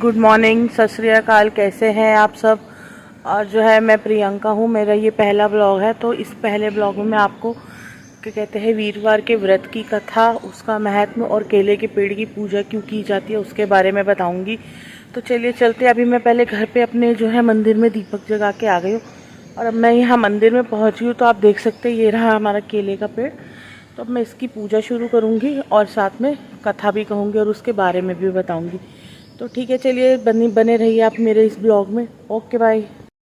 Good morning, सत श्री अकाल। कैसे हैं आप सब। और जो है मैं प्रियंका हूँ। मेरा ये पहला ब्लॉग है। तो इस पहले ब्लॉग में मैं आपको क्या कहते हैं वीरवार के व्रत की कथा, उसका महत्व और केले के पेड़ की पूजा क्यों की जाती है उसके बारे में बताऊंगी। तो चलिए चलते। अभी मैं पहले घर पे अपने जो है मंदिर में दीपक जगा के आ गई हूँ और अब मैं यहाँ मंदिर में पहुँची हूँ। तो आप देख सकते हैं ये रहा हमारा केले का पेड़। तो अब मैं इसकी पूजा शुरू करूँगी और साथ में कथा भी कहूँगी और उसके बारे में भी बताऊँगी। तो ठीक है, चलिए बने रहिए आप मेरे इस ब्लॉग में। Okay bye.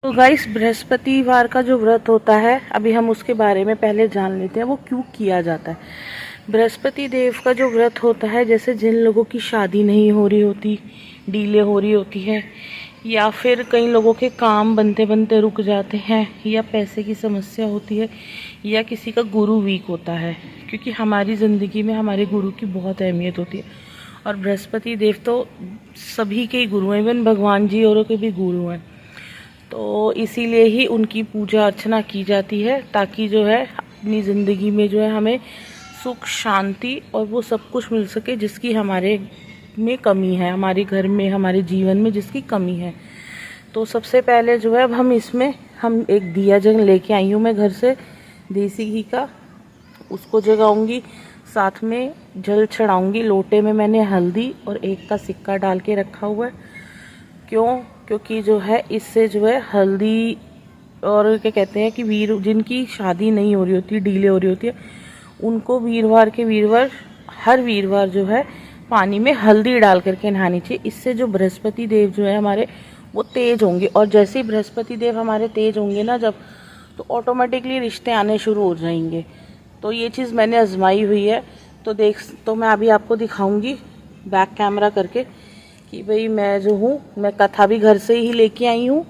तो गाइस, बृहस्पतिवार का जो व्रत होता है अभी हम उसके बारे में पहले जान लेते हैं वो क्यों किया जाता है। बृहस्पति देव का जो व्रत होता है, जैसे जिन लोगों की शादी नहीं हो रही होती, डीले हो रही होती है, या फिर कई लोगों के काम बनते बनते रुक जाते हैं, या पैसे की समस्या होती है, या किसी का गुरु वीक होता है, क्योंकि हमारी ज़िंदगी में हमारे गुरु की बहुत अहमियत होती है। और बृहस्पति देव तो सभी के ही गुरु हैं, इवन भगवान जी और के भी गुरु हैं। तो इसीलिए ही उनकी पूजा अर्चना की जाती है, ताकि जो है अपनी ज़िंदगी में जो है हमें सुख शांति और वो सब कुछ मिल सके जिसकी हमारे में कमी है, हमारे घर में हमारे जीवन में जिसकी कमी है। तो सबसे पहले जो है अब हम एक दिया जग लेके आई हूँ मैं घर से, देसी घी का। उसको जगाऊंगी, साथ में जल चढ़ाऊंगी। लोटे में मैंने हल्दी और 1 का सिक्का डाल के रखा हुआ है। क्योंकि जो है इससे जो है हल्दी, और क्या कहते हैं कि जिनकी शादी नहीं हो रही होती, डीले हो रही होती है, उनको वीरवार के वीरवार हर वीरवार जो है पानी में हल्दी डाल करके नहानी चाहिए। इससे जो बृहस्पति देव जो है हमारे, वो तेज होंगे। और जैसे ही बृहस्पति देव हमारे तेज होंगे ना जब, तो ऑटोमेटिकली रिश्ते आने शुरू हो जाएंगे। तो ये चीज़ मैंने आजमाई हुई है। तो मैं अभी आपको दिखाऊंगी बैक कैमरा करके कि भाई मैं जो हूँ, मैं कथा भी घर से ही लेके आई हूँ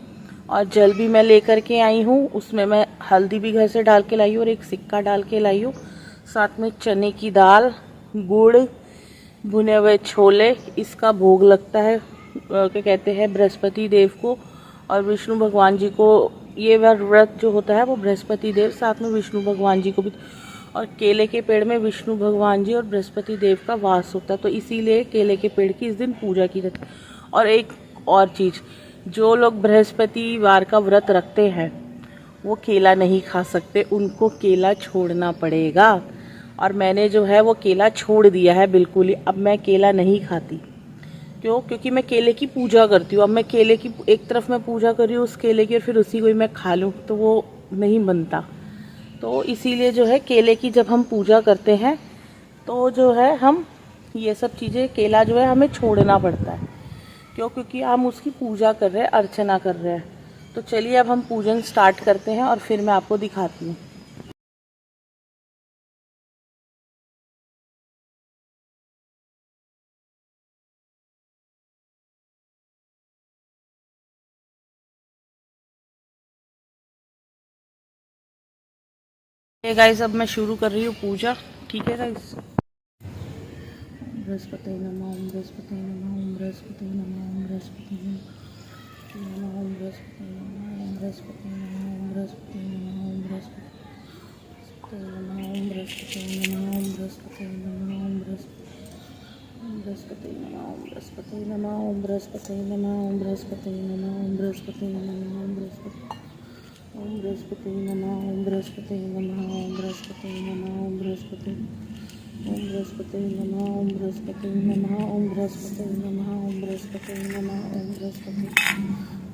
और जल भी मैं लेकर के आई हूँ। उसमें मैं हल्दी भी घर से डाल के लाई हूँ और 1 सिक्का डाल के लाई हूँ। साथ में चने की दाल, गुड़, भुने हुए छोले, इसका भोग लगता है क्या कहते हैं बृहस्पति देव को और विष्णु भगवान जी को। ये व्रत जो होता है वो बृहस्पति देव, साथ में विष्णु भगवान जी को भी। और केले के पेड़ में विष्णु भगवान जी और बृहस्पति देव का वास होता है, तो इसीलिए केले के पेड़ की इस दिन पूजा की जाती है। और एक और चीज़, जो लोग बृहस्पतिवार का व्रत रखते हैं वो केला नहीं खा सकते, उनको केला छोड़ना पड़ेगा। और मैंने जो है वो केला छोड़ दिया है बिल्कुल ही। अब मैं केला नहीं खाती। क्योंकि मैं केले की पूजा करती हूँ। अब मैं केले की एक तरफ मैं पूजा कर रही हूँ उस केले की, और फिर उसी को ही मैं खा लूँ तो वो नहीं बनता। तो इसीलिए जो है केले की जब हम पूजा करते हैं तो जो है हम ये सब चीज़ें, केला जो है हमें छोड़ना पड़ता है। क्योंकि हम उसकी पूजा कर रहे हैं, अर्चना कर रहे हैं। तो चलिए अब हम पूजन स्टार्ट करते हैं और फिर मैं आपको दिखाती हूँ। गाइस, अब मैं शुरू कर रही हूँ पूजा। ठीक है गाइस। बृहस्पति नमः, ओम बृहस्पति नमः, ओम बृहस्पति नमः, ओम बृहस्पति नमः, ओम बृहस्पति नमः, ओम बृहस्पति नमः, ओम बृहस्पति नमः, ओम बृहस्पति नमः, ओम बृहस्पति नमः, ओम बृहस्पति नमः, ओम बृहस्पति नमः, ओम बृहस्पति नमः, ओम बृहस्पति नमः, ओम बृहस्पति नमः, ओम बृहस्पति नमः, ओम बृहस्पति नमः, ओम बृहस्पति नमः, ओम बृहस्पति नमः, ओम बृहस्पति, ओम बृहस्पति नमः, ओम बृहस्पति नमः, ओम बृहस्पति नमः, ओम बृहस्पति नमः, ओम बृहस्पति,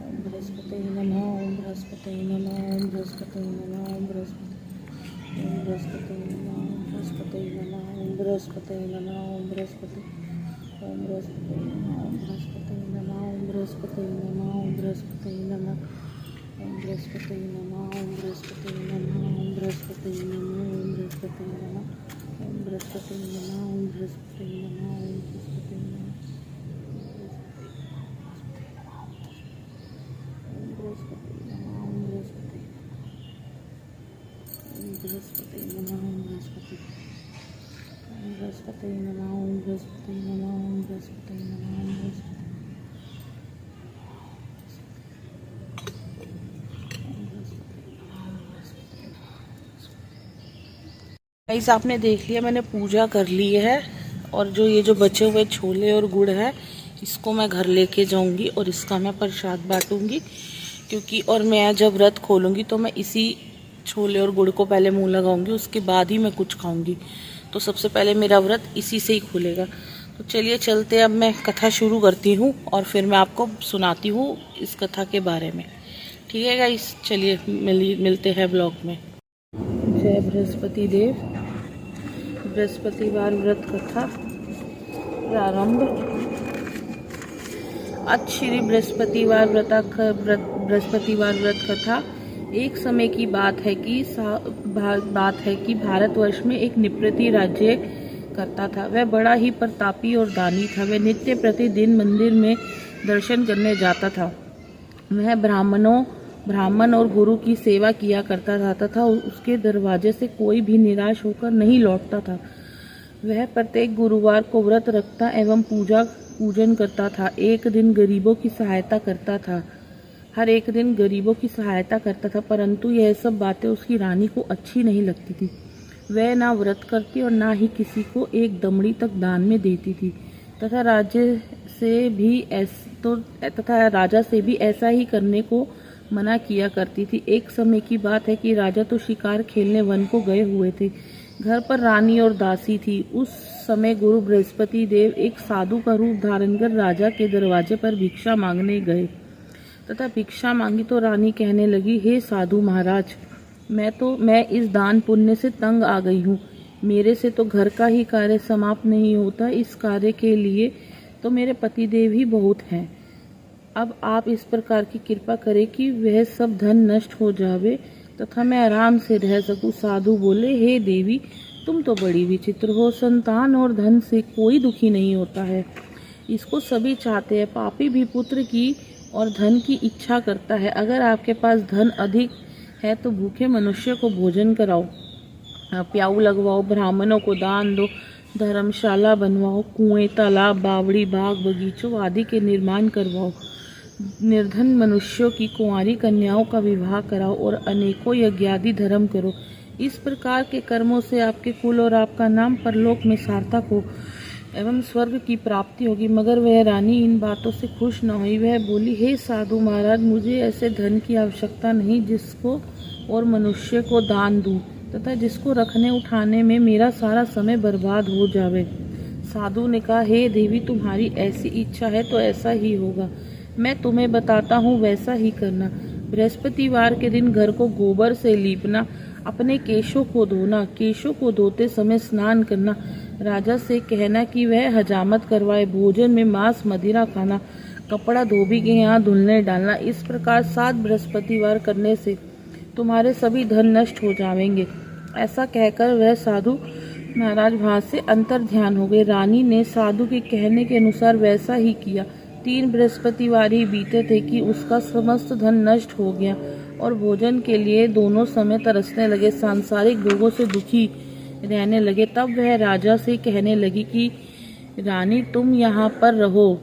ओम बृहस्पति नमः, ओम बृहस्पति नमः, ओम बृहस्पति नमः, ओम बृहस्पति, ओम बृहस्पति नमः, ओम बृहस्पति नमः, ओम बृहस्पति नमः, ओम बृहस्पति, ओम बृहस्पति नमः, ओम बृहस्पति नमः, ओम बृहस्पति नमः, ओम बृहस्पति नमः, ओम बृहस्पति नमः, ओम बृहस्पति नमः, ओम बृहस्पति नमः, ओम बृहस्पति नमः, ओम बृहस्पति नमः, ओम बृहस्पति नमः, ओम बृहस्पति नमः, ओम बृहस्पति नमः, ओम बृहस्पति, ओम बृहस्पति नमः, ओम बृहस्पति, ओम बृहस्पति नमः, ओम बृहस्पति नमः, ओम बृहस्पति नमः, ओम बृहस्पति। गाइस, आपने देख लिया, मैंने पूजा कर ली है। और जो ये जो बचे हुए छोले और गुड़ है, इसको मैं घर लेके जाऊंगी और इसका मैं प्रसाद बांटूंगी, क्योंकि और मैं जब व्रत खोलूंगी तो मैं इसी छोले और गुड़ को पहले मुंह लगाऊंगी, उसके बाद ही मैं कुछ खाऊंगी। तो सबसे पहले मेरा व्रत इसी से ही खुलेगा। तो चलिए चलते, अब मैं कथा शुरू करती हूँ और फिर मैं आपको सुनाती हूँ इस कथा के बारे में। ठीक है गाइस, चलिए मिलते हैं ब्लॉग में। जय बृहस्पति देव। बृहस्पतिवार व्रत कथा प्रारंभ। आज श्री बृहस्पतिवार बृहस्पतिवार व्रत कथा। एक समय की बात है कि भारतवर्ष में एक नृपति राज्य करता था। वह बड़ा ही प्रतापी और दानी था। वह नित्य प्रतिदिन मंदिर में दर्शन करने जाता था। वह ब्राह्मण और गुरु की सेवा किया करता था तथा उसके दरवाजे से कोई भी निराश होकर नहीं लौटता था। वह प्रत्येक गुरुवार को व्रत रखता एवं पूजन करता था। एक दिन गरीबों की सहायता करता था। हर एक दिन गरीबों की सहायता करता था, परंतु यह सब बातें उसकी रानी को अच्छी नहीं लगती थी। वह ना व्रत करती और ना ही किसी को एक दमड़ी तक दान में देती थी तथा राजा से भी ऐसा ही करने को मना किया करती थी। एक समय की बात है कि राजा तो शिकार खेलने वन को गए हुए थे। घर पर रानी और दासी थी। उस समय गुरु बृहस्पति देव एक साधु का रूप धारण कर राजा के दरवाजे पर भिक्षा मांगने गए तथा भिक्षा मांगी तो रानी कहने लगी, हे साधु महाराज, मैं इस दान पुण्य से तंग आ गई हूँ। मेरे से तो घर का ही कार्य समाप्त नहीं होता। इस कार्य के लिए तो मेरे पतिदेव ही बहुत हैं। अब आप इस प्रकार की कृपा करें कि वह सब धन नष्ट हो जावे तथा मैं आराम से रह सकूं। साधु बोले, हे देवी, तुम तो बड़ी विचित्र हो। संतान और धन से कोई दुखी नहीं होता है, इसको सभी चाहते हैं। पापी भी पुत्र की और धन की इच्छा करता है। अगर आपके पास धन अधिक है तो भूखे मनुष्य को भोजन कराओ, प्याऊ लगवाओ, ब्राह्मणों को दान दो, धर्मशाला बनवाओ, कुएं, तालाब, बावड़ी, बाग, बगीचों आदि के निर्माण करवाओ, निर्धन मनुष्यों की कुंवारी कन्याओं का विवाह कराओ और अनेकों यज्ञादि धर्म करो। इस प्रकार के कर्मों से आपके कुल और आपका नाम परलोक में सार्थक हो एवं स्वर्ग की प्राप्ति होगी। मगर वह रानी इन बातों से खुश न हुई। वह बोली, हे साधु महाराज, मुझे ऐसे धन की आवश्यकता नहीं जिसको और मनुष्य को दान दूं तथा जिसको रखने उठाने में मेरा सारा समय बर्बाद हो जावे। साधु ने कहा, हे देवी, तुम्हारी ऐसी इच्छा है तो ऐसा ही होगा। मैं तुम्हें बताता हूँ, वैसा ही करना। बृहस्पतिवार के दिन घर को गोबर से लीपना, अपने केशों को धोना, केशों को धोते समय स्नान करना, राजा से कहना कि वह हजामत करवाए, भोजन में मांस मदिरा खाना, कपड़ा धोबी के यहाँ धुलने डालना। इस प्रकार 7 बृहस्पतिवार करने से तुम्हारे सभी धन नष्ट हो जाएंगे। ऐसा कहकर वह साधु महाराज वहां से अंतर ध्यान हो गए। रानी ने साधु के कहने के अनुसार वैसा ही किया। 3 बृहस्पतिवार ही बीते थे कि उसका समस्त धन नष्ट हो गया और भोजन के लिए दोनों समय तरसने लगे, सांसारिक भोगों से दुखी रहने लगे। तब वह राजा से कहने लगी कि रानी, तुम यहाँ पर रहो,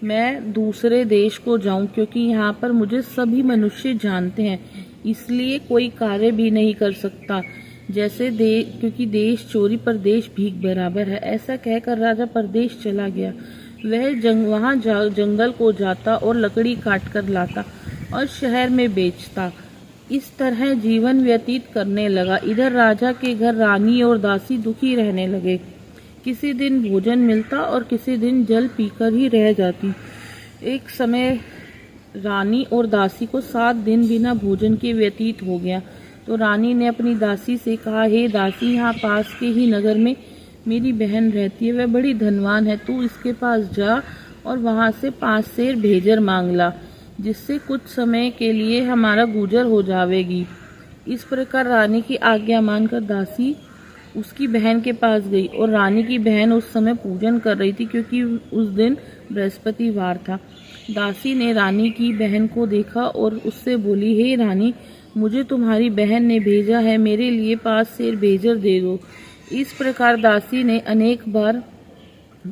मैं दूसरे देश को जाऊं, क्योंकि यहाँ पर मुझे सभी मनुष्य जानते हैं, इसलिए कोई कार्य भी नहीं कर सकता, क्योंकि देश चोरी पर देश भीख बराबर है। ऐसा कहकर राजा परदेश चला गया। वह वहाँ जंगल को जाता और लकड़ी काट कर लाता और शहर में बेचता। इस तरह जीवन व्यतीत करने लगा। इधर राजा के घर रानी और दासी दुखी रहने लगे। किसी दिन भोजन मिलता और किसी दिन जल पीकर ही रह जाती। एक समय रानी और दासी को 7 दिन बिना भोजन के व्यतीत हो गया। तो रानी ने अपनी दासी से कहा, हे दासी, यहाँ पास के ही नगर में मेरी बहन रहती है, वह बड़ी धनवान है। तू इसके पास जा और वहाँ से 5 सेर भेजर मांग ला, जिससे कुछ समय के लिए हमारा गुजर हो जावेगी। इस प्रकार रानी की आज्ञा मानकर दासी उसकी बहन के पास गई और रानी की बहन उस समय पूजन कर रही थी, क्योंकि उस दिन बृहस्पतिवार था। दासी ने रानी की बहन को देखा और उससे बोली, हे रानी, मुझे तुम्हारी बहन ने भेजा है, मेरे लिए 5 सेर भेजर दे दो। इस प्रकार दासी ने अनेक बार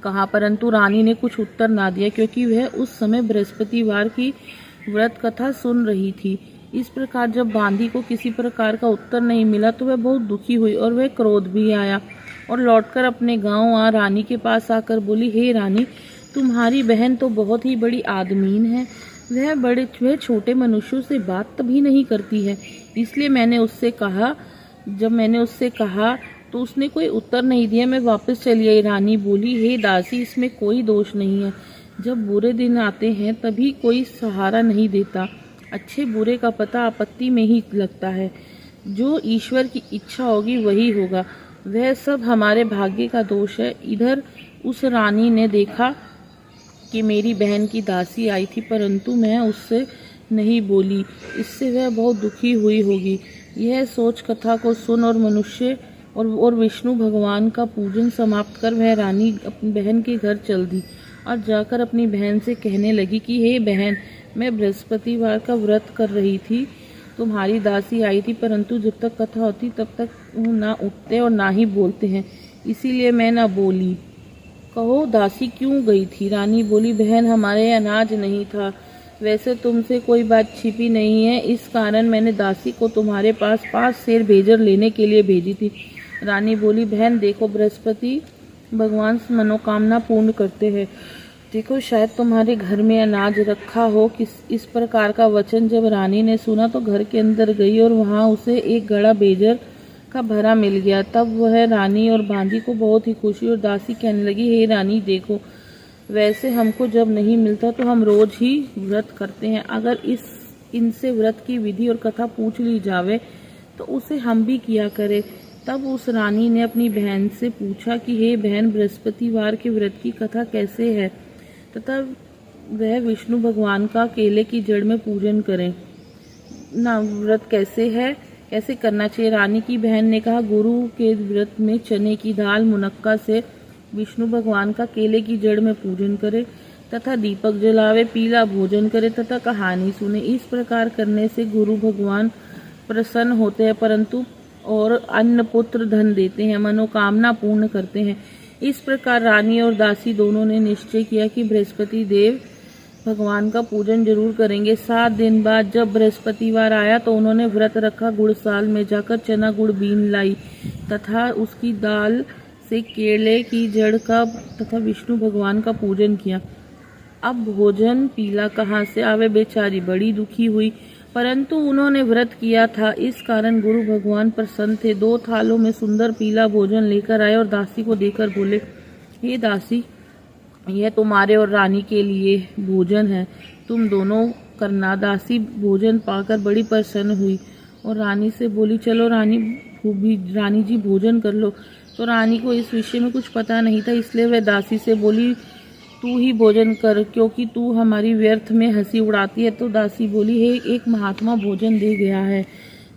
कहा, परंतु रानी ने कुछ उत्तर ना दिया, क्योंकि वह उस समय बृहस्पतिवार की व्रत कथा सुन रही थी। इस प्रकार जब बांदी को किसी प्रकार का उत्तर नहीं मिला तो वह बहुत दुखी हुई और वह क्रोध भी आया और लौटकर अपने गांव रानी के पास आकर बोली, हे रानी, तुम्हारी बहन तो बहुत ही बड़ी आदमीन है, वह छोटे मनुष्यों से बात तभी नहीं करती है। इसलिए मैंने उससे कहा, जब मैंने उससे कहा तो उसने कोई उत्तर नहीं दिया। मैं वापस चली आई। रानी बोली, हे दासी, इसमें कोई दोष नहीं है। जब बुरे दिन आते हैं तभी कोई सहारा नहीं देता। अच्छे बुरे का पता आपत्ति में ही लगता है। जो ईश्वर की इच्छा होगी वही होगा। वह सब हमारे भाग्य का दोष है। इधर उस रानी ने देखा कि मेरी बहन की दासी आई थी, परंतु मैं उससे नहीं बोली। इससे वह बहुत दुखी हुई होगी। यह सोच कथा को सुन और मनुष्य और विष्णु भगवान का पूजन समाप्त कर वह रानी अपनी बहन के घर चल दी और जाकर अपनी बहन से कहने लगी कि हे बहन, मैं बृहस्पतिवार का व्रत कर रही थी। तुम्हारी दासी आई थी, परंतु जब तक कथा होती तब तक वो ना उठते और ना ही बोलते हैं, इसीलिए मैं ना बोली। कहो दासी क्यों गई थी? रानी बोली, बहन, हमारे अनाज नहीं था। वैसे तुमसे कोई बात छिपी नहीं है, इस कारण मैंने दासी को तुम्हारे पास 5 सेर भेजर लेने के लिए भेजी थी। रानी बोली, बहन देखो, बृहस्पति भगवान मनोकामना पूर्ण करते हैं। देखो, शायद तुम्हारे घर में अनाज रखा हो। इस प्रकार का वचन जब रानी ने सुना तो घर के अंदर गई और वहाँ उसे एक घड़ा बेजर का भरा मिल गया। तब वह रानी और बांदी को बहुत ही खुशी और दासी कहने लगी, हे रानी देखो, वैसे हमको जब नहीं मिलता तो हम रोज ही व्रत करते हैं। अगर इनसे व्रत की विधि और कथा पूछ ली जावे तो उसे हम भी किया करें। तब उस रानी ने अपनी बहन से पूछा कि हे बहन, बृहस्पतिवार के व्रत की कथा कैसे है तथा वह विष्णु भगवान का केले की जड़ में पूजन करें ना, व्रत कैसे है, कैसे करना चाहिए। रानी की बहन ने कहा, गुरु के व्रत में चने की दाल मुनक्का से विष्णु भगवान का केले की जड़ में पूजन करे तथा दीपक जलावे, पीला भोजन करे तथा कहानी सुने। इस प्रकार करने से गुरु भगवान प्रसन्न होते हैं, परंतु और अन्न पुत्र धन देते हैं, मनोकामना पूर्ण करते हैं। इस प्रकार रानी और दासी दोनों ने निश्चय किया कि बृहस्पति देव भगवान का पूजन जरूर करेंगे। 7 दिन बाद जब बृहस्पतिवार आया तो उन्होंने व्रत रखा। गुड़साल में जाकर चना गुड़ बीन लाई तथा उसकी दाल से केले की जड़ का तथा विष्णु भगवान का पूजन किया। अब भोजन पीला कहाँ से आवे? बेचारी बड़ी दुखी हुई, परंतु उन्होंने व्रत किया था, इस कारण गुरु भगवान प्रसन्न थे। 2 थालों में सुंदर पीला भोजन लेकर आए और दासी को देकर बोले, हे दासी, यह तुम्हारे और रानी के लिए भोजन है, तुम दोनों करना। दासी भोजन पाकर बड़ी प्रसन्न हुई और रानी से बोली, चलो रानी जी भोजन कर लो। तो रानी को इस विषय में कुछ पता नहीं था, इसलिए वह दासी से बोली, तू ही भोजन कर, क्योंकि तू हमारी व्यर्थ में हंसी उड़ाती है। तो दासी बोली, हे, एक महात्मा भोजन दे गया है।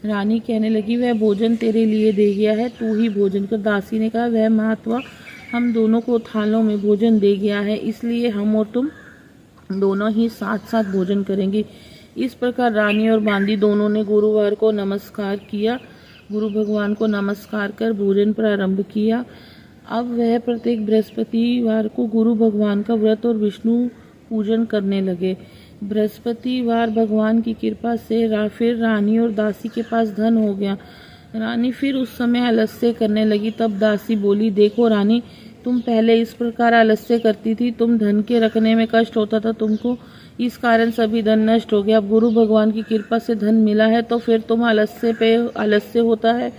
रानी कहने लगी, वह भोजन तेरे लिए दे गया है, तू ही भोजन कर। दासी ने कहा, वह महात्मा हम दोनों को थालों में भोजन दे गया है, इसलिए हम और तुम दोनों ही साथ साथ भोजन करेंगे। इस प्रकार रानी और बांदी दोनों ने गुरुवार को नमस्कार किया, गुरु भगवान को नमस्कार कर भोजन प्रारंभ किया। अब वह प्रत्येक बृहस्पतिवार को गुरु भगवान का व्रत और विष्णु पूजन करने लगे। बृहस्पतिवार भगवान की कृपा से फिर रानी और दासी के पास धन हो गया। रानी फिर उस समय आलस्य करने लगी। तब दासी बोली, देखो रानी, तुम पहले इस प्रकार आलस्य करती थी, तुम धन के रखने में कष्ट होता था तुमको, इस कारण सभी धन नष्ट हो गया। अब गुरु भगवान की कृपा से धन मिला है तो फिर तुम आलस्य होता है।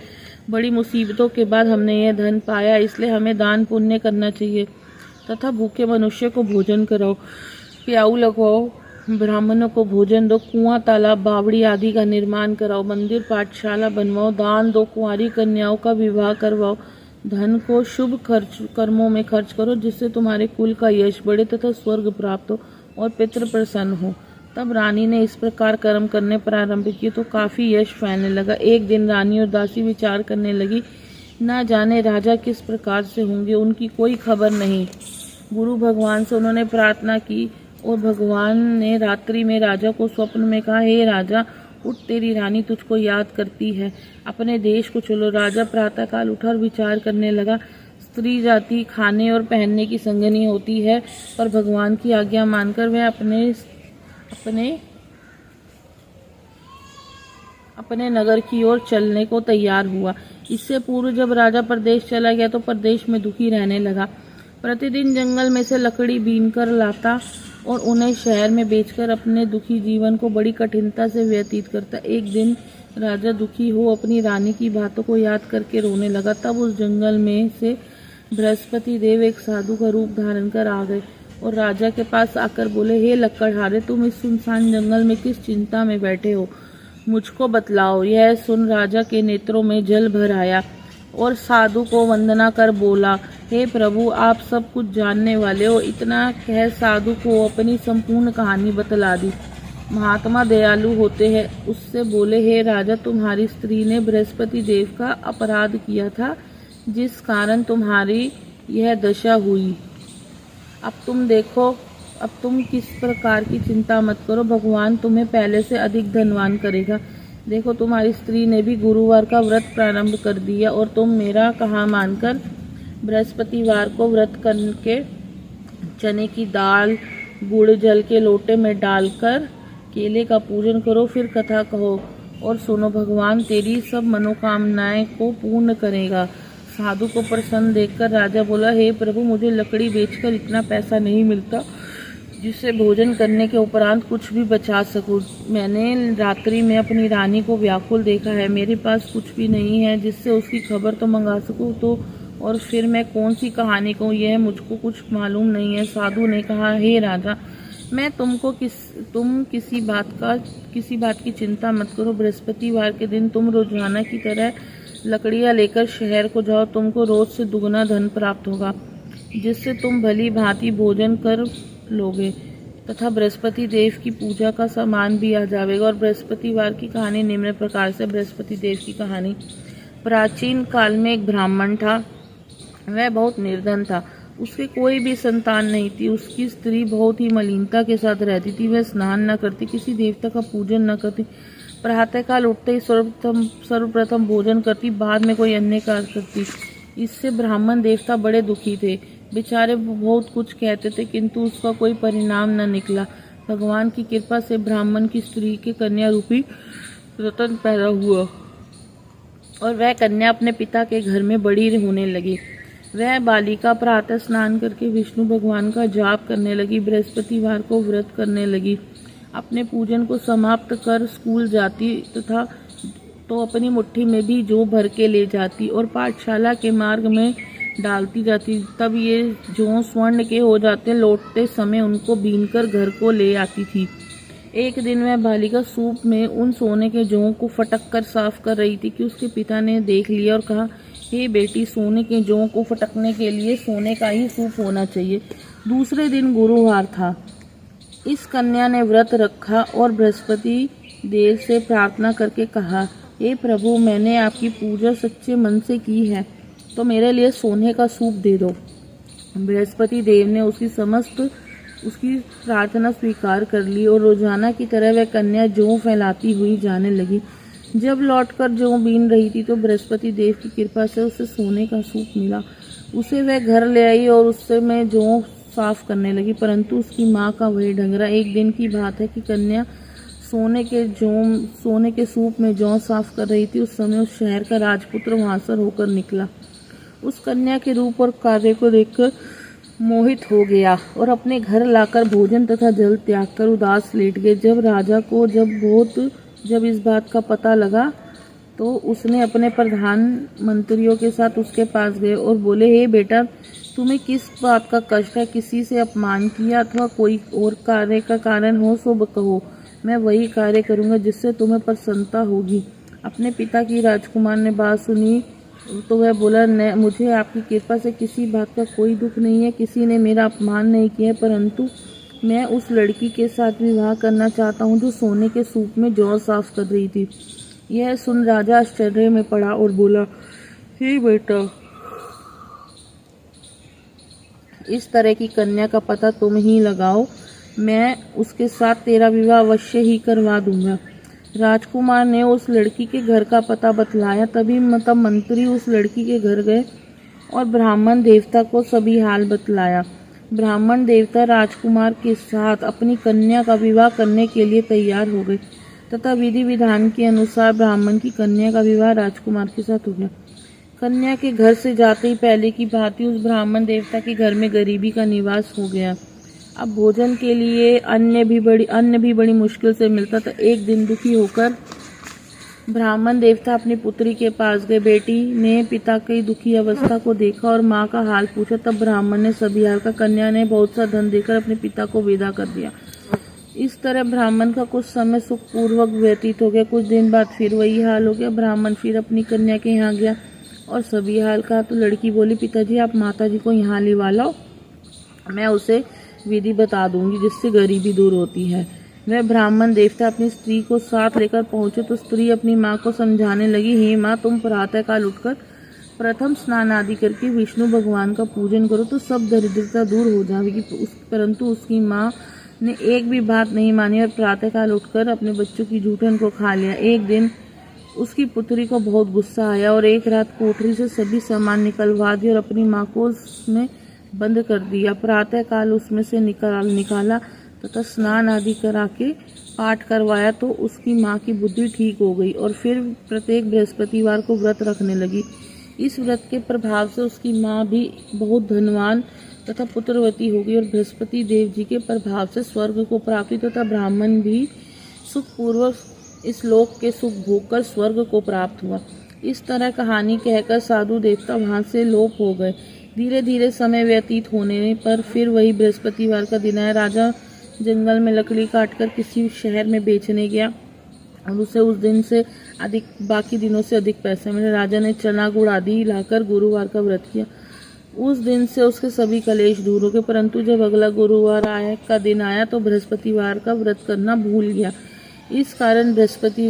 बड़ी मुसीबतों के बाद हमने यह धन पाया, इसलिए हमें दान पुण्य करना चाहिए तथा भूखे मनुष्य को भोजन कराओ, प्याऊ लगवाओ, ब्राह्मणों को भोजन दो, कुआं, तालाब, बावड़ी आदि का निर्माण कराओ, मंदिर पाठशाला बनवाओ, दान दो, कुंवारी कन्याओं का विवाह करवाओ। धन को शुभ कर्मों में खर्च करो, जिससे तुम्हारे कुल का यश बढ़े तथा स्वर्ग प्राप्त हो और पितृ प्रसन्न हो। तब रानी ने इस प्रकार कर्म करने प्रारंभ किए तो काफी यश फैलने लगा। एक दिन रानी और दासी विचार करने लगी, ना जाने राजा किस प्रकार से होंगे, उनकी कोई खबर नहीं। गुरु भगवान से उन्होंने प्रार्थना की और भगवान ने रात्रि में राजा को स्वप्न में कहा, हे राजा, उठ, तेरी रानी तुझको याद करती है, अपने देश को चलो। राजा प्रातःकाल उठा और विचार करने लगा। स्त्री जाति खाने और पहनने की संगनी होती है, पर भगवान की आज्ञा मानकर वह अपने नगर की ओर चलने को तैयार हुआ। इससे पूर्व जब राजा प्रदेश चला गया तो प्रदेश में दुखी रहने लगा। प्रतिदिन जंगल में से लकड़ी बीन कर लाता और उन्हें शहर में बेचकर अपने दुखी जीवन को बड़ी कठिनता से व्यतीत करता। एक दिन राजा दुखी हो अपनी रानी की बातों को याद करके रोने लगा। तब उस जंगल में से बृहस्पति देव एक साधु का रूप धारण कर आ गए और राजा के पास आकर बोले, हे लकड़हारे, तुम इस सुनसान जंगल में किस चिंता में बैठे हो, मुझको बतलाओ। यह सुन राजा के नेत्रों में जल भर आया और साधु को वंदना कर बोला, हे प्रभु, आप सब कुछ जानने वाले हो। इतना कह साधु को अपनी संपूर्ण कहानी बतला दी। महात्मा दयालु होते हैं। उससे बोले, हे राजा, तुम्हारी स्त्री ने बृहस्पति देव का अपराध किया था, जिस कारण तुम्हारी यह दशा हुई। अब तुम देखो, अब तुम किस प्रकार की चिंता मत करो, भगवान तुम्हें पहले से अधिक धनवान करेगा। देखो, तुम्हारी स्त्री ने भी गुरुवार का व्रत प्रारंभ कर दिया और तुम मेरा कहा मानकर बृहस्पतिवार को व्रत करके चने की दाल गुड़ जल के लोटे में डालकर केले का पूजन करो, फिर कथा कहो और सुनो, भगवान तेरी सब मनोकामनाएं को पूर्ण करेगा। साधु को प्रसन्न देखकर राजा बोला, हे प्रभु, मुझे लकड़ी बेचकर इतना पैसा नहीं मिलता जिससे भोजन करने के उपरांत कुछ भी बचा सकूं। मैंने रात्रि में अपनी रानी को व्याकुल देखा है, मेरे पास कुछ भी नहीं है जिससे उसकी खबर तो मंगा सकूं, तो और फिर मैं कौन सी कहानी कहूँ, यह मुझको कुछ मालूम नहीं है। साधु ने कहा, हे राजा, मैं तुम किसी बात की चिंता मत करो। बृहस्पतिवार के दिन तुम रोजाना की तरह लकड़ियाँ लेकर शहर को जाओ, तुमको रोज से दुगना धन प्राप्त होगा, जिससे तुम भली भांति भोजन कर लोगे तथा बृहस्पति देव की पूजा का सामान भी आ जाएगा। और बृहस्पतिवार की कहानी निम्न प्रकार से। बृहस्पति देव की कहानी। प्राचीन काल में एक ब्राह्मण था। वह बहुत निर्धन था, उसके कोई भी संतान नहीं थी। उसकी स्त्री बहुत ही मलिनता के साथ रहती थी। वह स्नान न करती, किसी देवता का पूजन न करती, प्रातःकाल उठते ही सर्वप्रथम भोजन करती, बाद में कोई अन्य कार्य करती। इससे ब्राह्मण देवता बड़े दुखी थे। बेचारे बहुत कुछ कहते थे, किंतु उसका कोई परिणाम न निकला। भगवान की कृपा से ब्राह्मण की स्त्री के कन्या रूपी रतन पैदा हुआ और वह कन्या अपने पिता के घर में बड़ी होने लगी। वह बालिका प्रातः स्नान करके विष्णु भगवान का जाप करने लगी, बृहस्पतिवार को व्रत करने लगी, अपने पूजन को समाप्त कर स्कूल जाती तथा तो अपनी मुट्ठी में भी जौ भर के ले जाती और पाठशाला के मार्ग में डालती जाती। तब ये जौ स्वर्ण के हो जाते, लौटते समय उनको बीनकर घर को ले आती थी। एक दिन वह बालिका सूप में उन सोने के जौ को फटक कर साफ कर रही थी कि उसके पिता ने देख लिया और कहा, हे बेटी, सोने के जौ को फटकने के लिए सोने का ही सूप होना चाहिए। दूसरे दिन गुरुवार था। इस कन्या ने व्रत रखा और बृहस्पति देव से प्रार्थना करके कहा, हे प्रभु, मैंने आपकी पूजा सच्चे मन से की है, तो मेरे लिए सोने का सूप दे दो। बृहस्पति देव ने उसकी प्रार्थना स्वीकार कर ली और रोजाना की तरह वह कन्या जौ फैलाती हुई जाने लगी। जब लौटकर जौ बीन रही थी तो बृहस्पति देव की कृपा से उसे सोने का सूप मिला। उसे वह घर ले आई और उससे में जौ साफ करने लगी, परंतु उसकी माँ का वही ढंगरा। एक दिन की बात है कि कन्या सोने के सूप में जौ साफ कर रही थी। उस समय उस शहर का राजपुत्र वहां से होकर निकला। उस कन्या के रूप और कार्य को देखकर मोहित हो गया और अपने घर लाकर भोजन तथा जल त्याग कर उदास लेट गए। जब राजा को जब इस बात का पता लगा तो उसने अपने प्रधान मंत्रियों के साथ उसके पास गए और बोले, हे बेटा, तुम्हें किस बात का कष्ट है? किसी से अपमान किया अथवा कोई और कार्य का कारण हो सो कहो, मैं वही कार्य करूंगा जिससे तुम्हें प्रसन्नता होगी। अपने पिता की राजकुमार ने बात सुनी तो वह बोला, मुझे आपकी कृपा से किसी बात का कोई दुख नहीं है, किसी ने मेरा अपमान नहीं किया, परंतु मैं उस लड़की के साथ विवाह करना चाहता हूँ जो सोने के सूप में जौ साफ कर रही थी। यह सुन राजा आश्चर्य में पड़ा और बोला, हे बेटा, इस तरह की कन्या का पता तुम ही लगाओ, मैं उसके साथ तेरा विवाह अवश्य ही करवा दूंगा। राजकुमार ने उस लड़की के घर का पता बतलाया। तभी मंत्री उस लड़की के घर गए और ब्राह्मण देवता को सभी हाल बतलाया। ब्राह्मण देवता राजकुमार के साथ अपनी कन्या का विवाह करने के लिए तैयार हो गए तथा विधि विधान के अनुसार ब्राह्मण की कन्या का विवाह राजकुमार के साथ हो गया। कन्या के घर से जाते ही पहले की भांति उस ब्राह्मण देवता के घर में गरीबी का निवास हो गया। अब भोजन के लिए अन्न भी बड़ी मुश्किल से मिलता था। एक दिन दुखी होकर ब्राह्मण देवता अपनी पुत्री के पास गए। बेटी ने पिता की दुखी अवस्था को देखा और माँ का हाल पूछा। तब ब्राह्मण ने सभी हाल का कन्या ने बहुत सा धन देकर अपने पिता को विदा कर दिया। इस तरह ब्राह्मण का कुछ समय सुखपूर्वक व्यतीत हो गया। कुछ दिन बाद फिर वही हाल हो गया। ब्राह्मण फिर अपनी कन्या के यहाँ गया और सभी हाल कहा तो लड़की बोली, पिताजी आप माताजी को यहाँ लिवा लो, मैं उसे विधि बता दूंगी जिससे गरीबी दूर होती है। वह ब्राह्मण देवता अपनी स्त्री को साथ लेकर पहुंचे तो स्त्री अपनी माँ को समझाने लगी, हे माँ तुम प्रातःकाल उठकर प्रथम स्नान आदि करके विष्णु भगवान का पूजन करो तो सब दरिद्रता दूर हो जाएगी। परंतु उसकी माँ ने एक भी बात नहीं मानी और प्रातःकाल उठकर अपने बच्चों की जूठन को खा लिया। एक दिन उसकी पुत्री को बहुत गुस्सा आया और एक रात कोठरी से सभी सामान निकलवा दिया और अपनी माँ को उसमें बंद कर दिया। प्रातःकाल उसमें से निकाला तथा स्नान आदि करा के पाठ करवाया तो उसकी माँ की बुद्धि ठीक हो गई और फिर प्रत्येक बृहस्पतिवार को व्रत रखने लगी। इस व्रत के प्रभाव से उसकी माँ भी बहुत धनवान तथा पुत्रवती हो गई और बृहस्पति देव जी के प्रभाव से स्वर्ग को प्राप्ति तथा ब्राह्मण भी सुखपूर्वक इस लोक के सुख भोगकर स्वर्ग को प्राप्त हुआ। इस तरह कहानी कहकर साधु देवता वहां से लोप हो गए। धीरे धीरे समय व्यतीत होने पर फिर वही बृहस्पतिवार का दिन आया। राजा जंगल में लकड़ी काटकर किसी शहर में बेचने गया और उसे उस दिन से बाकी दिनों से अधिक पैसे मिले। राजा ने चना गुड़ आदि लाकर गुरुवार का व्रत किया। उस दिन से उसके सभी कलेश दूर हो गए। परंतु जब अगला गुरुवार का दिन आया तो बृहस्पतिवार का व्रत करना भूल गया। इस कारण बृहस्पति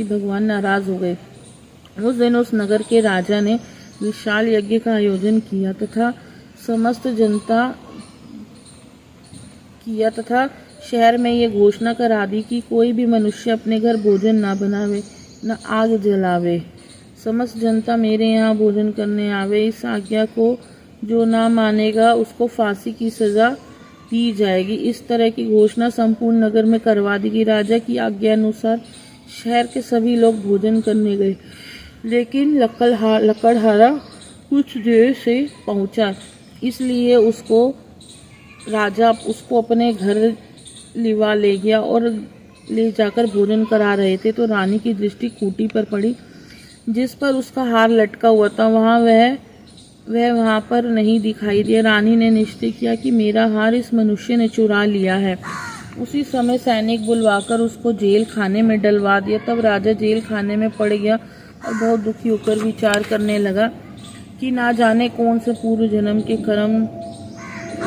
भगवान नाराज हो गए। उस दिन उस नगर के राजा ने विशाल यज्ञ का आयोजन किया तथा शहर में ये घोषणा करा दी कि कोई भी मनुष्य अपने घर भोजन ना बनावे न आग जलावे। समस्त जनता मेरे यहाँ भोजन करने आवे। इस आज्ञा को जो ना मानेगा उसको फांसी की सजा दी जाएगी। इस तरह की घोषणा संपूर्ण नगर में करवा दी गई। राजा की आज्ञा अनुसार शहर के सभी लोग भोजन करने गए, लेकिन लकड़हारा कुछ देर से पहुंचा, इसलिए राजा उसको अपने घर लिवा ले गया और ले जाकर भोजन करा रहे थे तो रानी की दृष्टि खूंटी पर पड़ी जिस पर उसका हार लटका हुआ था। वह वहाँ पर नहीं दिखाई दिया। रानी ने निश्चय किया कि मेरा हार इस मनुष्य ने चुरा लिया है। उसी समय सैनिक बुलवाकर उसको जेल खाने में डलवा दिया। तब राजा जेल खाने में पड़ गया और बहुत दुखी होकर विचार करने लगा कि ना जाने कौन से पूर्व जन्म के कर्म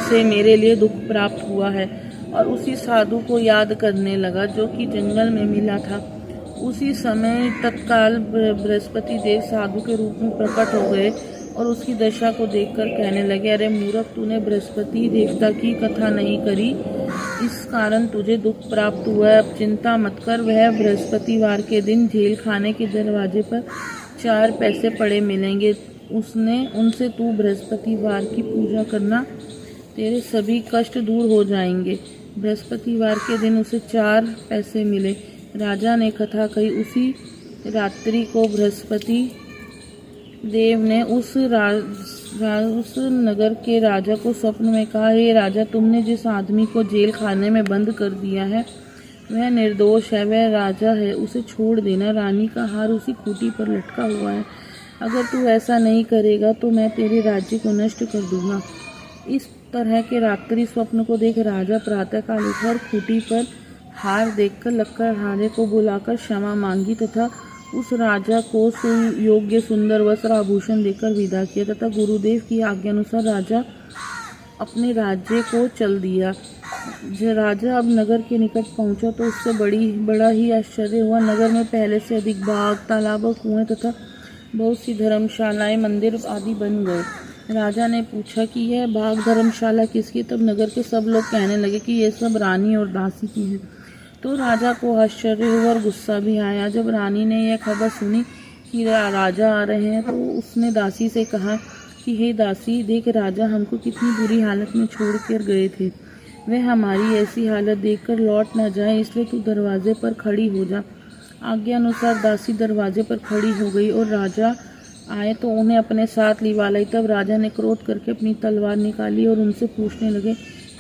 से मेरे लिए दुख प्राप्त हुआ है और उसी साधु को याद करने लगा जो कि जंगल में मिला था। उसी समय तत्काल बृहस्पति देव साधु के रूप में प्रकट हो गए और उसकी दशा को देखकर कहने लगे, अरे मूर्ख, तूने बृहस्पति देवता की कथा नहीं करी, इस कारण तुझे दुख प्राप्त हुआ है। अब चिंता मत कर। वह बृहस्पतिवार के दिन जेल खाने के दरवाजे पर 4 पैसे पड़े मिलेंगे। उनसे तू बृहस्पतिवार की पूजा करना, तेरे सभी कष्ट दूर हो जाएंगे। बृहस्पतिवार के दिन उसे 4 पैसे मिले। राजा ने कथा कही। उसी रात्रि को बृहस्पति देव ने उस नगर के राजा को स्वप्न में कहा, हे राजा, तुमने जिस आदमी को जेल खाने में बंद कर दिया है वह निर्दोष है, वह राजा है, उसे छोड़ देना। रानी का हार उसी खूंटी पर लटका हुआ है। अगर तू ऐसा नहीं करेगा तो मैं तेरे राज्य को नष्ट कर दूंगा। इस तरह के रात्रि स्वप्न को देख राजा प्रातःकाल उठा और खूंटी पर हार देखकर लकड़हारे को बुलाकर क्षमा मांगी तथा उस राजा को सुयोग्य सुंदर वस्त्र आभूषण देकर विदा किया तथा गुरुदेव की आज्ञा अनुसार राजा अपने राज्य को चल दिया। राजा अब नगर के निकट पहुंचा तो उससे बड़ा ही आश्चर्य हुआ। नगर में पहले से अधिक बाग, तालाब, कुएं तथा बहुत सी धर्मशालाएं, मंदिर आदि बन गए। राजा ने पूछा कि यह बाग धर्मशाला किसकी? तब नगर के सब लोग कहने लगे कि ये सब रानी और दासी की हैं। तो राजा को आश्चर्य हुआ और गुस्सा भी आया। जब रानी ने यह खबर सुनी कि राजा आ रहे हैं तो उसने दासी से कहा कि हे दासी, देख राजा हमको कितनी बुरी हालत में छोड़ कर गए थे। वह हमारी ऐसी हालत देखकर लौट ना जाए, इसलिए तू दरवाजे पर खड़ी हो जा। आज्ञा अनुसार दासी दरवाजे पर खड़ी हो गई और राजा आए तो उन्हें अपने साथ लिवा लाई। तब राजा ने क्रोध करके अपनी तलवार निकाली और उनसे पूछने लगे,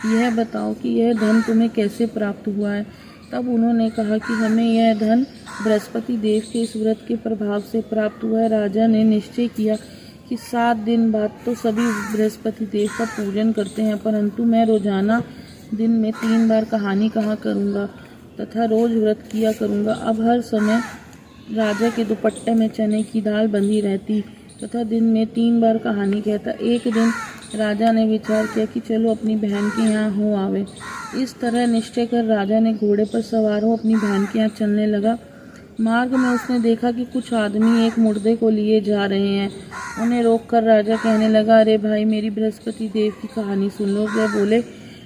यह बताओ कि यह धन तुम्हें कैसे प्राप्त हुआ है। तब उन्होंने कहा कि हमें यह धन बृहस्पति देव के इस व्रत के प्रभाव से प्राप्त हुआ है। राजा ने निश्चय किया कि 7 दिन बाद तो सभी बृहस्पति देव का पूजन करते हैं, परंतु मैं रोजाना दिन में 3 बार कहानी कहा करूँगा तथा रोज व्रत किया करूँगा। अब हर समय राजा के दुपट्टे में चने की दाल बंधी रहती तथा दिन में 3 बार कहानी कहता। एक दिन राजा ने विचार किया कि चलो अपनी बहन के यहाँ हो आवे। इस तरह निश्चय कर राजा ने घोड़े पर सवार हो अपनी बहन के यहाँ चलने लगा। मार्ग में उसने देखा कि कुछ आदमी एक मुर्दे को लिए जा रहे हैं। उन्हें रोककर राजा कहने लगा, अरे भाई, मेरी बृहस्पति देव की कहानी सुन लो। वे बोले,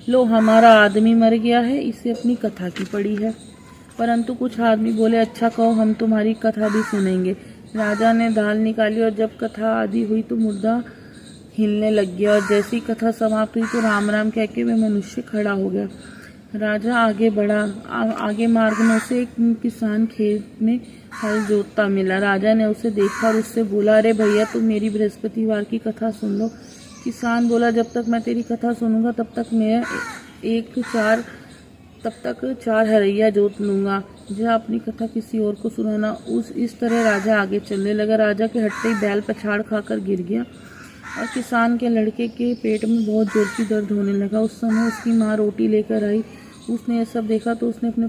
लो, हमारा आदमी मर गया है, इसे अपनी कथा की पड़ी है। परंतु कुछ आदमी बोले, अच्छा कहो, हम तुम्हारी कथा भी सुनेंगे। राजा ने दाल निकाली और जब कथा आदि हुई तो मुर्दा हिलने लग गया और जैसी कथा समाप्त हुई तो राम राम कह के वे मनुष्य खड़ा हो गया। राजा आगे बढ़ा। आगे मार्ग में उसे एक किसान खेत में हल जोतता मिला। राजा ने उसे देखा और उससे बोला, अरे भैया, तुम मेरी बृहस्पतिवार की कथा सुन लो। किसान बोला, जब तक मैं तेरी कथा सुनूंगा तब तक 4 हरैया जोत लूँगा। जा अपनी कथा किसी और को सुनाना। इस तरह राजा आगे चलने लगा। राजा के हटते ही बैल पछाड़ खाकर गिर गया और किसान के लड़के के पेट में बहुत जोर की दर्द होने लगा। उस समय उसकी माँ रोटी लेकर आई। उसने यह सब देखा तो उसने अपने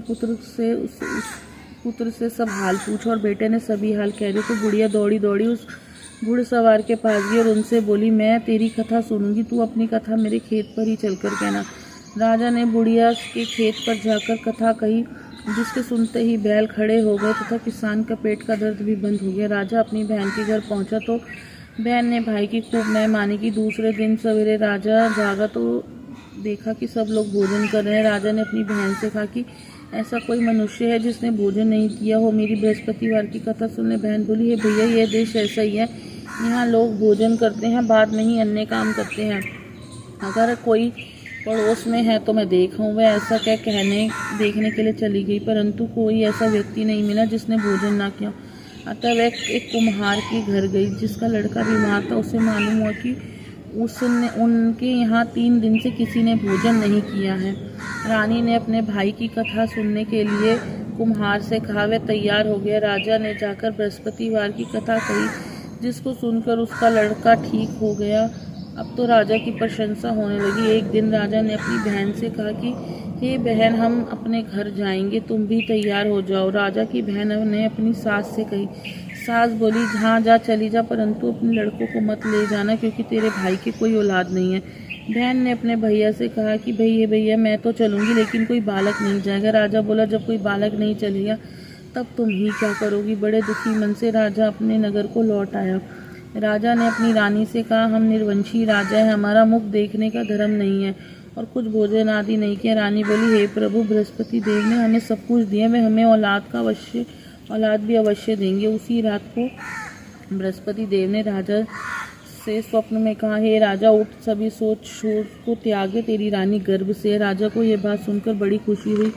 पुत्र से सब हाल पूछा और बेटे ने सभी हाल कह दिए। तो बुढ़िया दौड़ी दौड़ी उस घुड़सवार के पास गई और उनसे बोली, मैं तेरी कथा सुनूंगी, तू अपनी कथा मेरे खेत पर ही चलकर कहना। राजा ने बुढ़िया के खेत पर जाकर कथा कही, जिसके सुनते ही बैल खड़े हो गए तथा किसान का पेट का दर्द भी बंद हो गया। राजा अपनी बहन के घर पहुंचा तो बहन ने भाई की खूब मेहमानी की। दूसरे दिन सवेरे राजा जागा तो देखा कि सब लोग भोजन कर रहे हैं। राजा ने अपनी बहन से कहा कि ऐसा कोई मनुष्य है जिसने भोजन नहीं किया हो, मेरी बृहस्पतिवार की कथा सुनने। बहन बोली, हे भैया, यह देश ऐसा ही है, यहाँ लोग भोजन करते हैं, बाद में ही अन्य काम करते हैं। अगर कोई पड़ोस में है तो मैं देखूं। वह ऐसा कहने देखने के लिए चली गई, परंतु कोई ऐसा व्यक्ति नहीं मिला जिसने भोजन ना किया। अतः वह एक कुम्हार के घर गई जिसका लड़का बीमार था। उसे मालूम हुआ कि उनके यहाँ 3 दिन से किसी ने भोजन नहीं किया है। रानी ने अपने भाई की कथा सुनने के लिए कुम्हार से कहा। वह तैयार हो गया। राजा ने जाकर बृहस्पतिवार की कथा कही, जिसको सुनकर उसका लड़का ठीक हो गया। अब तो राजा की प्रशंसा होने लगी। एक दिन राजा ने अपनी बहन से कहा कि हे बहन, हम अपने घर जाएंगे, तुम भी तैयार हो जाओ। राजा की बहन ने अपनी सास से कही। सास बोली, जहाँ जा चली जा, परंतु अपने लड़कों को मत ले जाना, क्योंकि तेरे भाई की कोई औलाद नहीं है। बहन ने अपने भैया से कहा कि भैया, मैं तो चलूँगी, लेकिन कोई बालक नहीं जाएगा। राजा बोला, जब कोई बालक नहीं चलेगा तब तुम ही क्या करोगी। बड़े दुखी मन से राजा अपने नगर को लौट आया। राजा ने अपनी रानी से कहा, हम निर्वंशी राजा हैं, हमारा मुख देखने का धर्म नहीं है और कुछ भोजन आदि नहीं किया। रानी बोली, हे प्रभु, बृहस्पति देव ने हमें सब कुछ दिया, वे हमें औलाद भी अवश्य देंगे। उसी रात को बृहस्पति देव ने राजा से स्वप्न में कहा, हे राजा, उठ, सभी सोच शोर को त्यागे, तेरी रानी गर्भ से है। राजा को यह बात सुनकर बड़ी खुशी हुई।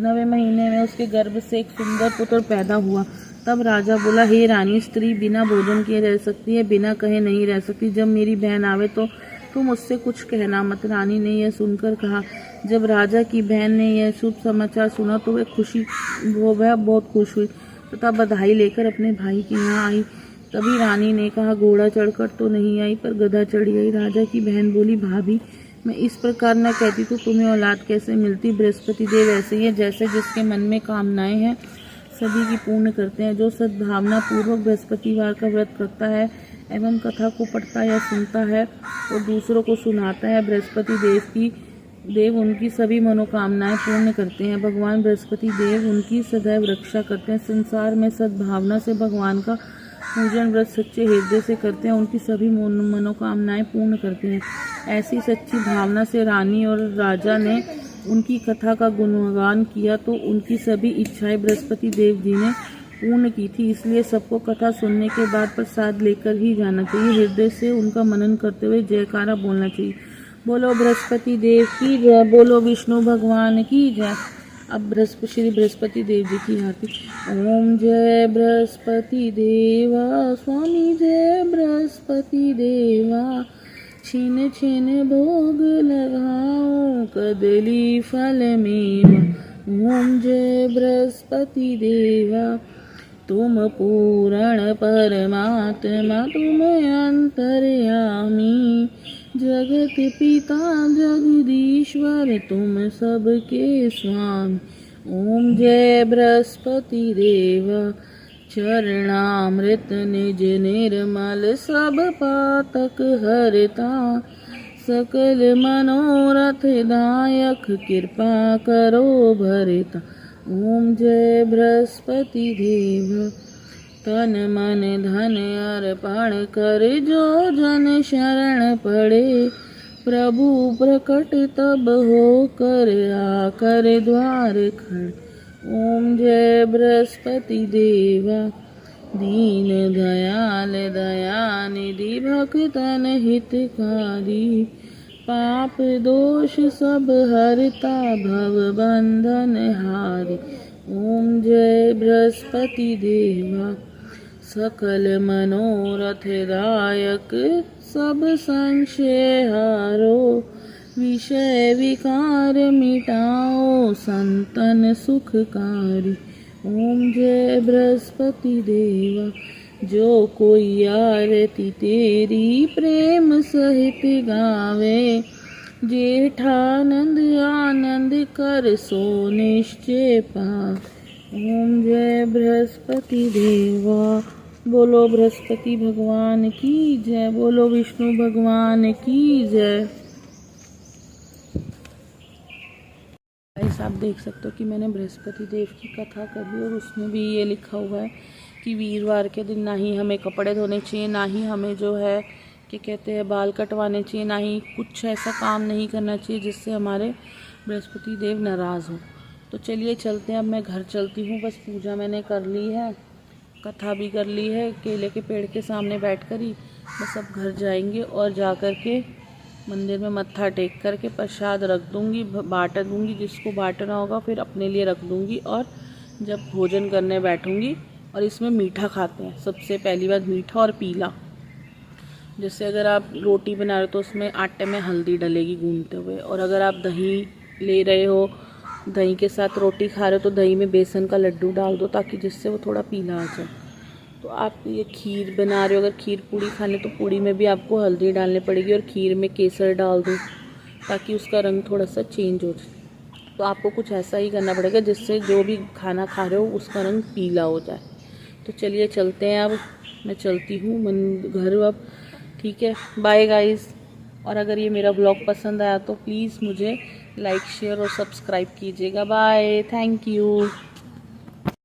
9वें महीने में उसके गर्भ से एक सुंदर पुत्र पैदा हुआ। तब राजा बोला, हे रानी, स्त्री बिना भोजन किए रह सकती है, बिना कहे नहीं रह सकती। जब मेरी बहन आवे तो तुम उससे कुछ कहना मत। रानी ने यह सुनकर कहा। जब राजा की बहन ने यह शुभ समाचार सुना तो वह बहुत खुश हुई तथा बधाई लेकर अपने भाई के यहाँ आई। तभी रानी ने कहा, घोड़ा चढ़कर तो नहीं आई, पर गधा चढ़ी आई। राजा की बहन बोली, भाभी, मैं इस प्रकार न कहती तो तुम्हें औलाद कैसे मिलती। बृहस्पति देव ऐसे ही है, जैसे जिसके मन में कामनाएं हैं सभी की पूर्ण करते हैं। जो सद्भावना पूर्वक बृहस्पतिवार का व्रत करता है एवं कथा को पढ़ता या सुनता है और दूसरों को सुनाता है, बृहस्पति देव उनकी सभी मनोकामनाएं पूर्ण करते हैं। भगवान बृहस्पति देव उनकी सदैव रक्षा करते हैं। संसार में सद्भावना से भगवान का पूजन व्रत सच्चे हृदय से करते हैं, उनकी सभी मनोकामनाएं पूर्ण करते हैं। ऐसी सच्ची भावना से रानी और राजा ने उनकी कथा का गुणगान किया तो उनकी सभी इच्छाएं बृहस्पति देव जी ने पूर्ण की थी। इसलिए सबको कथा सुनने के बाद प्रसाद लेकर ही जाना चाहिए। हृदय से उनका मनन करते हुए जयकारा बोलना चाहिए। बोलो बृहस्पति देव की जय, बोलो विष्णु भगवान की जय। अब श्री बृहस्पति देव जी की आरती। ओम जय बृहस्पति देवा स्वामी जय बृहस्पति देवा, छिन छिन भोग लगाओ कदली फल मेवा। ओम जय बृहस्पति देवा, तुम पूर्ण परमात्मा तुम अंतर्यामी, जगत पिता जगदीश्वर तुम सबके स्वामी। ओम जय बृहस्पति देवा, चरणामृत निज निर्मल सब पातक हरता, सकल मनोरथ दायक कृपा करो भरता। ओम जय बृहस्पति देव, तन मन धन अर्पण कर जो जन शरण पड़े, प्रभु प्रकट तब हो कर आकर द्वार खड़े। ओम जय बृहस्पति देवा, दीन दयाल दयानिधि भक्तन हितकारी, पाप दोष सब हरता भव बंधन हारी। ओम जय बृहस्पति देवा, सकल मनोरथ दायक सब संशय हारो, विषय विकार मिटाओ संतन सुखकारी। ओम जय बृहस्पति देवा, जो कोई आरती तेरी प्रेम सहित गावे, जेठानंद आनंद कर सो निश्चय पावे। ओम जय बृहस्पति देवा, बोलो बृहस्पति भगवान की जय, बोलो विष्णु भगवान की जय। आप देख सकते हो कि मैंने बृहस्पति देव की कथा करी और उसमें भी ये लिखा हुआ है कि वीरवार के दिन ना ही हमें कपड़े धोने चाहिए, ना ही हमें जो है क्या कहते हैं बाल कटवाने चाहिए, ना ही कुछ ऐसा काम नहीं करना चाहिए जिससे हमारे बृहस्पति देव नाराज़ हो। तो चलिए चलते हैं, अब मैं घर चलती हूँ। बस पूजा मैंने कर ली है, कथा भी कर ली है, केले के पेड़ के सामने बैठ कर ही बस अब घर जाएंगे और जा कर के मंदिर में मत्था टेक करके प्रसाद रख दूँगी, बाँट दूँगी, जिसको बाँटना होगा फिर अपने लिए रख दूँगी। और जब भोजन करने बैठूँगी, और इसमें मीठा खाते हैं सबसे पहली बात, मीठा और पीला। जैसे अगर आप रोटी बना रहे हो तो उसमें आटे में हल्दी डलेगी गूंदते हुए, और अगर आप दही ले रहे हो, दही के साथ रोटी खा रहे हो तो दही में बेसन का लड्डू डाल दो ताकि जिससे वो थोड़ा पीला आ जाए। तो आप ये खीर बना रहे हो, अगर खीर पूड़ी खाने तो पूड़ी में भी आपको हल्दी डालनी पड़ेगी, और खीर में केसर डाल दो ताकि उसका रंग थोड़ा सा चेंज हो जाए। तो आपको कुछ ऐसा ही करना पड़ेगा जिससे जो भी खाना खा रहे हो उसका रंग पीला हो जाए। तो चलिए चलते हैं, अब मैं चलती हूँ घर अब, ठीक है, बाय गाइस। और अगर ये मेरा ब्लॉग पसंद आया तो प्लीज़ मुझे लाइक शेयर और सब्सक्राइब कीजिएगा। Bye, thank you.